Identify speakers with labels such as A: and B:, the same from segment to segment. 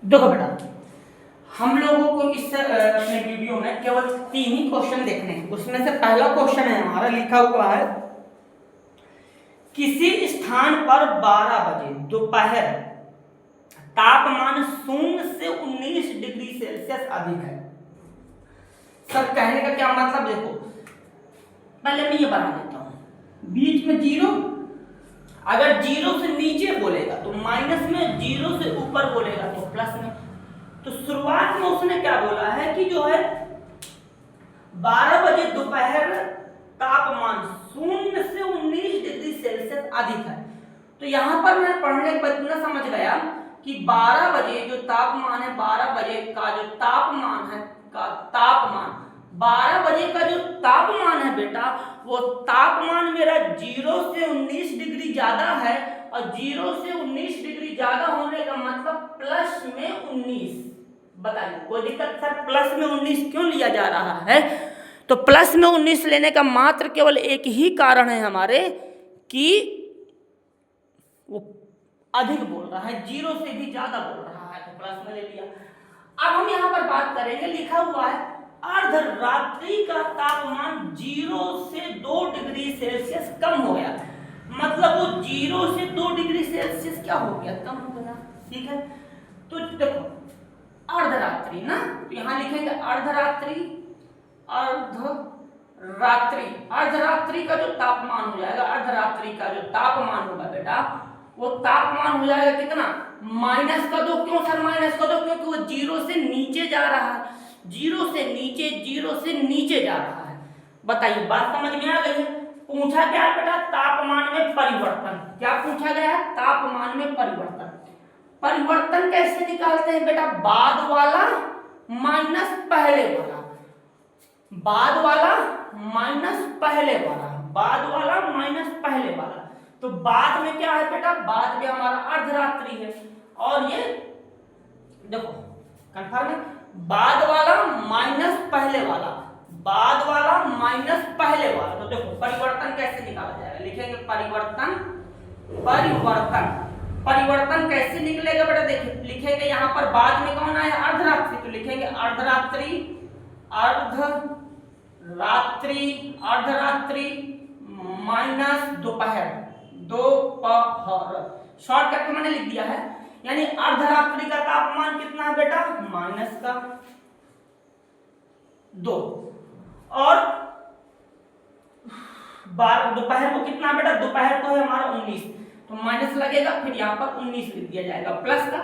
A: देखो बेटा, हम लोगों को इस अपने वीडियो में केवल 3 ही क्वेश्चन देखने हैं। उसमें से पहला क्वेश्चन है हमारा, लिखा हुआ है किसी स्थान पर 12 बजे दोपहर तापमान 0 से 19 डिग्री सेल्सियस अधिक है। सब कहने का क्या मतलब, देखो पहले मैं ये बना देता हूं। बीच में 0, अगर 0 से नीचे बोलेगा तो माइनस में, 0 से ऊपर बोलेगा तो प्लस में। तो शुरुआत में उसने क्या बोला है कि जो है 12 बजे दोपहर तापमान 0 से 19 डिग्री सेल्सियस अधिक है। तो यहां पर मैं पढ़ने के बाद इतना समझ गया कि 12 बजे जो तापमान है, 12 बजे का जो तापमान है, 12 बजे का जो तापमान है बेटा, वो तापमान मेरा 0 से 19 डिग्री ज्यादा है। और 0 से 19 डिग्री ज्यादा होने का मतलब प्लस में 19। बताइए कोई दिक्कत सर? प्लस में 19 क्यों लिया जा रहा है? तो प्लस में 19 लेने का मात्र केवल एक ही कारण है हमारे कि वो अधिक बोल रहा है, 0 से भी ज्यादा बोल रहा है, तो प्लस में ले लिया। अब हम यहाँ पर बात करेंगे, लिखा हुआ है अर्धरात्रि का तापमान 0 से 2 डिग्री सेल्सियस कम हो गया। मतलब वो 0 से 2 डिग्री सेल्सियस क्या हो गया? कम हो गया। ठीक है, तो देखो अर्धरात्रि ना, तो यहां लिखेंगे अर्धरात्रि। अर्धरात्रि का जो तापमान हो जाएगा, अर्धरात्रि का जो तापमान होगा बेटा, वो तापमान हो जाएगा कितना? माइनस का दो। क्यों सर माइनस का दो? क्योंकि वो 0 से नीचे जा रहा है, 0 से नीचे, 0 से नीचे जा रहा है। बताइए बात समझ में आ गई है? पूछा क्या बेटा? तापमान में परिवर्तन। क्या पूछा गया? तापमान में परिवर्तन। परिवर्तन कैसे निकालते हैं बेटा? बाद वाला माइनस पहले वाला, बाद वाला माइनस पहले वाला, बाद वाला माइनस पहले वाला। तो बाद में क्या है बेटा? बाद में हमारा अर्धरात्रि है। और ये देखो कंफर्म है, बाद वाला माइनस पहले वाला, बाद वाला माइनस पहले वाला। तो देखो परिवर्तन कैसे निकाला जाएगा? लिखेंगे परिवर्तन। परिवर्तन कैसे निकलेगा बेटा? देखिए लिखेंगे यहाँ पर बाद में कौन आया? अर्धरात्रि। तो लिखेंगे अर्धरात्रि, अर्धरात्रि माइनस दोपहर, शॉर्टकट में मैंने लिख दिया है। यानी अर्धरात्रि का तापमान कितना है बेटा? माइनस का 2। और दोपहर को कितना बेटा? दोपहर को है हमारा 19, तो माइनस लगेगा, फिर यहाँ पर 19 लिख दिया जाएगा। प्लस का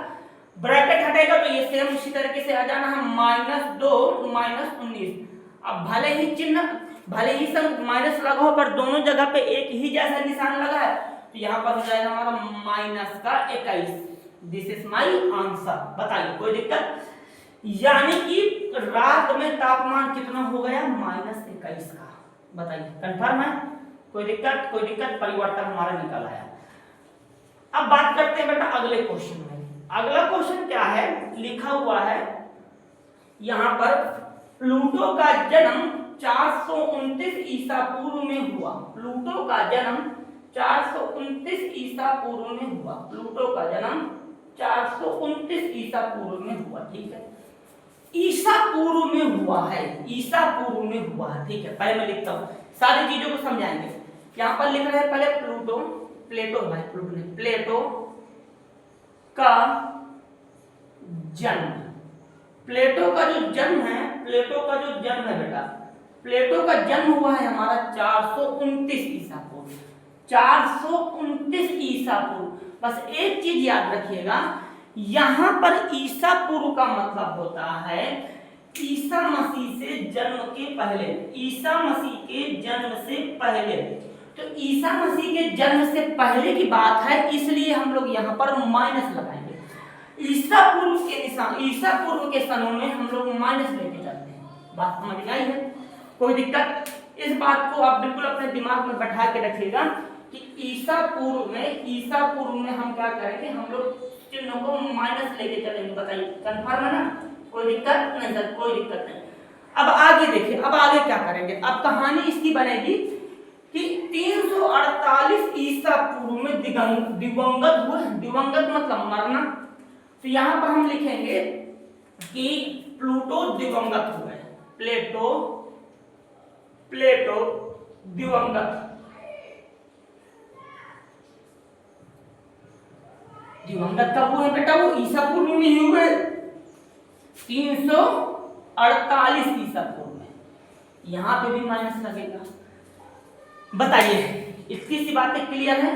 A: ब्रैकेट हटेगा तो ये सेम उसी तरीके से आ जाना है, -2 -19। अब भले ही चिन्ह, भले ही सब माइनस लगा हो, पर दोनों जगह पे एक ही जैसा निशान लगा है, तो यहाँ पर हो जाएगा हमारा -21। This is my answer. बताइए कोई दिक्कत? यानी कि रात में तापमान कितना हो गया? -21 का। बताइए कंफर्म है? कोई दिक्कत? कोई दिक्कत? परिवर्तन हमारा निकल आया। अब बात करते हैं बेटा अगले क्वेश्चन में। अगला क्वेश्चन क्या है? लिखा हुआ है यहां पर प्लूटो का जन्म 429 ईसा पूर्व में हुआ। प्लूटो का जन्म 429 ईसा पूर्व में हुआ। प्लूटो का जन्म 429 ईसा पूर्व में हुआ। ठीक है, ईसा पूर्व में हुआ है, ईसा पूर्व में हुआ है। ठीक है, पहले मैं लिखता हूं, सारी चीजों को समझाएंगे। यहां पर लिख रहे हैं पहले प्लेटो का जन्म। प्लेटो का जो जन्म है, प्लेटो का जो जन्म है बेटा, प्लेटो का जन्म हुआ है हमारा 429 ईसा पूर्व। 429 ईसा पूर्व। बस एक चीज याद रखिएगा, यहां पर ईसा पूर्व का मतलब होता है ईसा मसीह से जन्म के पहले, ईसा मसीह के जन्म से पहले। तो ईसा मसीह के जन्म से पहले की बात है, इसलिए हम लोग यहाँ पर माइनस लगाएंगे। ईसा पूर्व के निशान, ईसा पूर्व के सनों में हम लोग माइनस लेके चलते हैं। बात समझ में आई है? कोई दिक्कत? इस बात को आप बिल्कुल अपने दिमाग में बैठा के रखिएगा कि ईसा पूर्व में हम क्या करेंगे? हम लोग चिन्हों को माइनस लेके चलेंगे। बताइए कंफर्म है ना? कोई दिक्कत नहीं सर? कोई दिक्कत नहीं। अब आगे देखिए, अब आगे क्या करेंगे? अब कहानी इसकी बनेगी कि 348 ईसा पूर्व में दिवंगत हुए। दिवंगत मतलब मरना, तो यहां पर हम लिखेंगे कि प्लूटो दिवंगत हुए, प्लेटो दिवंगत कब हुए बेटा? वो ईसा पूर्व में ही हुए 348 ईसा पूर्व में। यहां पे भी माइनस लगेगा। बताइए इतनी सी बातें क्लियर है?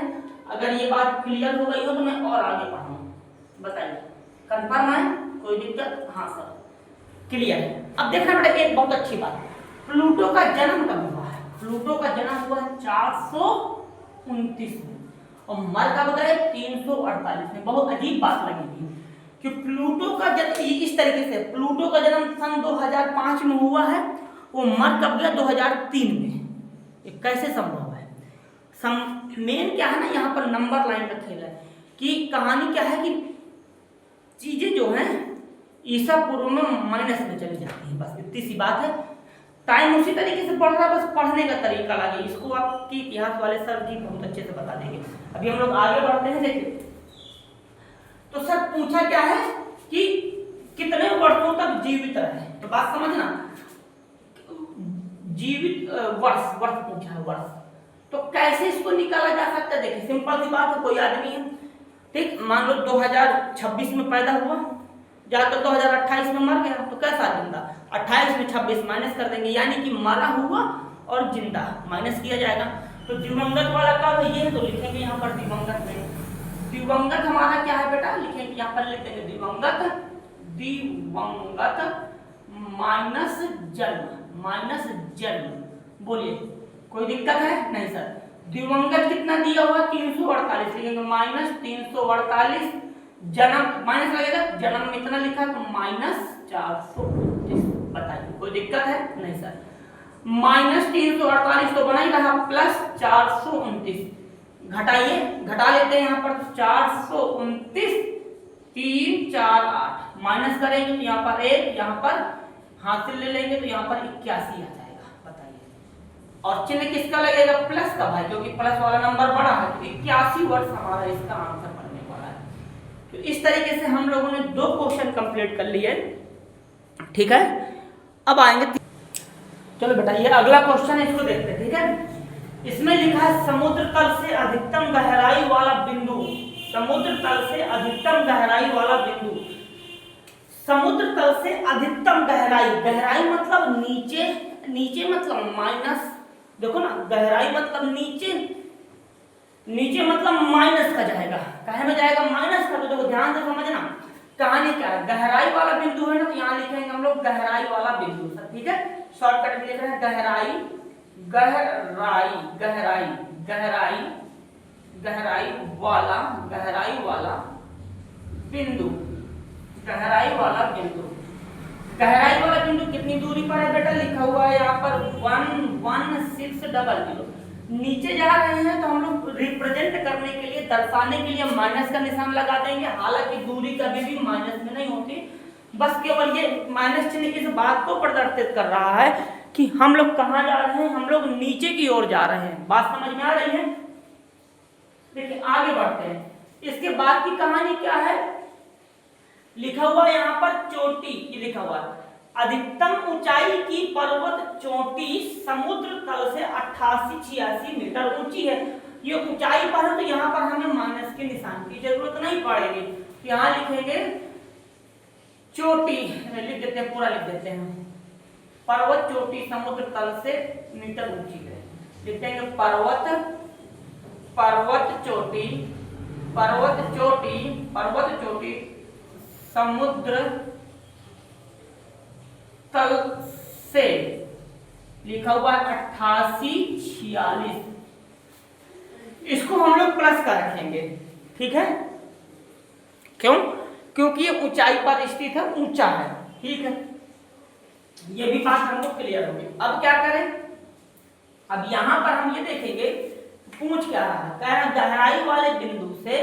A: अगर ये बात क्लियर हो गई हो तो मैं और आगे पढ़ाऊंगा। बताइए कंफर्म है? कोई दिक्कत? हाँ सर क्लियर है। अब देखना बेटा एक बहुत अच्छी बात, प्लूटो का जन्म कब हुआ है? प्लूटो का जन्म हुआ है 429 में और मर कब गए? 348 में। बहुत अजीब बात लगेगी कि प्लूटो का जन्म इस तरीके से, प्लूटो का जन्म सन 2005 में हुआ है, वो मर कब गया? 2003 में। ये कैसे संभव है? मेन क्या है ना, यहाँ पर नंबर लाइन का खेल है कि कहानी क्या है कि चीजें जो हैं ईसा पूर्व में माइनस में चली जाती है, बस इतनी सी बात है। टाइम उसी तरीके से पढ़ रहा है, बस पढ़ने का तरीका अलग है। इसको आपकी इतिहास वाले सर जी बहुत अच्छे से बता देंगे। अभी हम लोग आगे बढ़ते हैं। देखिए तो सर पूछा क्या है कि कितने वर्षों तक जीवित रहे, तो बात समझना, जीवित वर्ष पूछा है, वर्ष। तो कैसे इसको निकाला जा सकता है? देखिए सिंपल सी बात है, कोई आदमी है ठीक, मान लो 2026 में पैदा हुआ, जाकर 2028 में मर गया, तो कैसा जिंदा? 28 में 26 माइनस कर देंगे, यानी कि मरा हुआ और जिंदा माइनस किया जाएगा। तो दिवंगत वाला कब है? ये तो लिखेंगे यहाँ पर दिवंगत में। दिवंगत हमारा क्या है बेटा? लिखेंगे यहाँ पर, लिख देंगे दिवंगत माइनस जन्म। बोलिए कोई दिक्कत है? नहीं सर। दिवंगत कितना दिया हुआ? 348, लिखेंगे माइनस 348, जन्म माइनस लगेगा, जन्म में इतना लिखा तो माइनस 429। बताइए कोई दिक्कत है? नहीं सर। माइनस 348 तो बना ही रहा, प्लस 429 घटाइए, घटा लेते हैं यहाँ पर 429, 3 4 8 माइनस करेंगे तो यहाँ पर 1, यहाँ पर हासिल ले लेंगे तो यहाँ पर 81 आ जाएगा। बताइए और चिन्ह किसका लगेगा? प्लस का भाई, क्योंकि प्लस वाला नंबर बड़ा है तो 81 वर्ष हमारा इसका आंसर बनने वाला है। तो इस तरीके से हम लोगों ने 2 क्वेश्चन कंप्लीट कर लिए, ठीक है। अब आएंगे, चलो बेटा ये अगला क्वेश्चन है, इसको देखते हैं, ठीक है। इसमें लिखा है समुद्र तल से अधिकतम गहराई वाला बिंदु, समुद्र तल से अधिकतम गहराई वाला बिंदु, समुद्र तल से अधिकतम गहराई, गहराई मतलब नीचे, नीचे मतलब माइनस, देखो ना गहराई मतलब नीचे, नीचे मतलब माइनस का जाएगा, कहे में जाएगा? माइनस का। तो देखो ध्यान से समझना कहानी क्या है। गहराई वाला बिंदु है ना, तो यहाँ लिखेंगे हम लोग गहराई वाला बिंदु, ठीक है। शॉर्टकट में लिख रहे हैं गहराई, गहराई गहराई गहराई गहराई वाला बिंदु, गहराई वाला बिंदु। गहराई वाला बिंदु कितनी दूरी पर है बेटा? लिखा हुआ है यहाँ पर 11600। नीचे जा रहे हैं तो हम लोग रिप्रेजेंट करने के लिए, दर्शाने के लिए माइनस का निशान लगा देंगे। हालांकि दूरी कभी भी माइनस में नहीं होती, बस केवल ये माइनस चिन्ह इस बात को प्रदर्शित कर रहा है कि हम लोग कहाँ जा रहे हैं, हम लोग नीचे की ओर जा रहे हैं। बात समझ में आ रही है? देखिए आगे बढ़ते हैं। इसके बाद की कहानी क्या है? लिखा हुआ यहाँ पर चोटी, ये लिखा हुआ है अधिकतम ऊंचाई की पर्वत चोटी समुद्र तल से 88-86 मीटर ऊंची है। ये ऊंचाई पर है तो यहाँ पर हमें माइनस के निशान की जरूरत नहीं पड़ेगी। यहाँ लिखेंगे चोटी, लिख देते हैं, पूरा लिख देते हैं, पर्वत चोटी समुद्र तल से मीटर ऊंची है। लिख देंगे पर्वत चोटी समुद्र तल से, लिखा हुआ है 88-46, इसको हम लोग प्लस का रखेंगे, ठीक है। क्यों? क्योंकि ये ऊंचाई पर स्थित है, ऊंचा है, ठीक है। ये भी बात हमको क्लियर होगी। अब क्या करें? अब यहां पर हम ये देखेंगे पूछ क्या रहा है, कह रहा गहराई वाले बिंदु से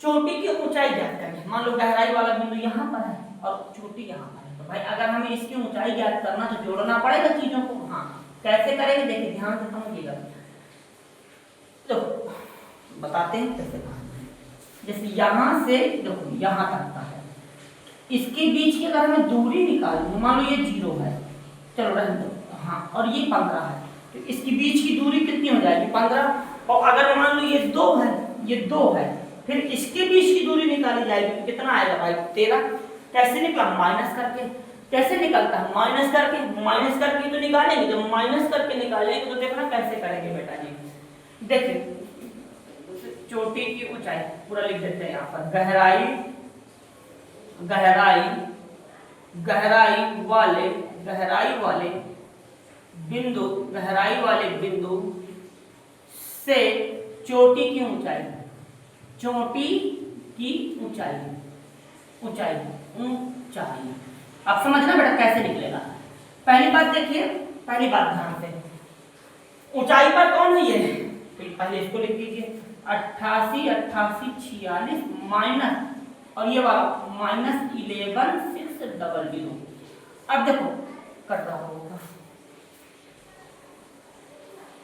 A: चोटी की ऊंचाई ज्ञात करें। मान लो गहराई वाला बिंदु यहाँ पर है और चोटी यहाँ पर है, तो भाई अगर हमें इसकी ऊंचाई ज्ञात करना तो जोड़ना पड़ेगा चीजों को। हाँ कैसे करेंगे? देखिए ध्यान से समझिएगा, तो बताते हैं कैसे। जैसे यहाँ से देखो यहाँ तक का है, इसके बीच की अगर हमें दूरी निकालनी, मान लो ये 0 है, चलो रहने दो, हाँ, और ये 15 है, तो इसके बीच की दूरी कितनी हो जाएगी 15। और अगर मान लो ये 2 है, ये 2 है, फिर इसके बीच की दूरी निकाली जाएगी तो कितना आएगा भाई 13। कैसे निकला, माइनस करके। कैसे निकलता है, माइनस करके। माइनस करके तो निकालेंगे, जब माइनस करके निकालेंगे तो देखना कैसे करेंगे बेटा जी। देखिए चोटी की ऊंचाई पूरा लिख देते हैं यहाँ पर, गहराई गहराई गहराई वाले बिंदु, गहराई वाले बिंदु से चोटी की ऊंचाई, चोटी की ऊंचाई, ऊंचाई ऊंचाई। अब समझना बेटा कैसे निकलेगा। पहली बात देखिए, पहली बात ध्यान से, ऊंचाई पर कौन है ये, पहले इसको लिख दीजिए 88 88 46 माइनस, और ये वाला -11 600। अब देखो कर रहा होगा,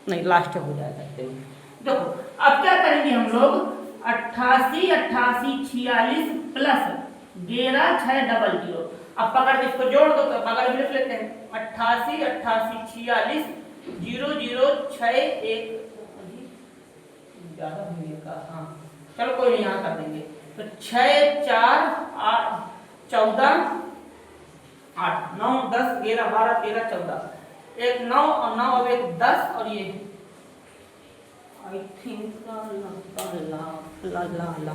A: नहीं लास्ट हो जाएगा। देखो अब क्या करेंगे हम लोग, 88 88 46 प्लस 11 600। अब पकड़ के इसको जोड़ दो तो बगल में लिख लेते हैं 88 88 46 00 61 ज्यादा होगा, हाँ चलो कोई नहीं, यहाँ कर देंगे तो 6 4 8 14 8 9 10 11 12 13 14, एक 9 और 9 अब एक 10, और ये I think La La La La La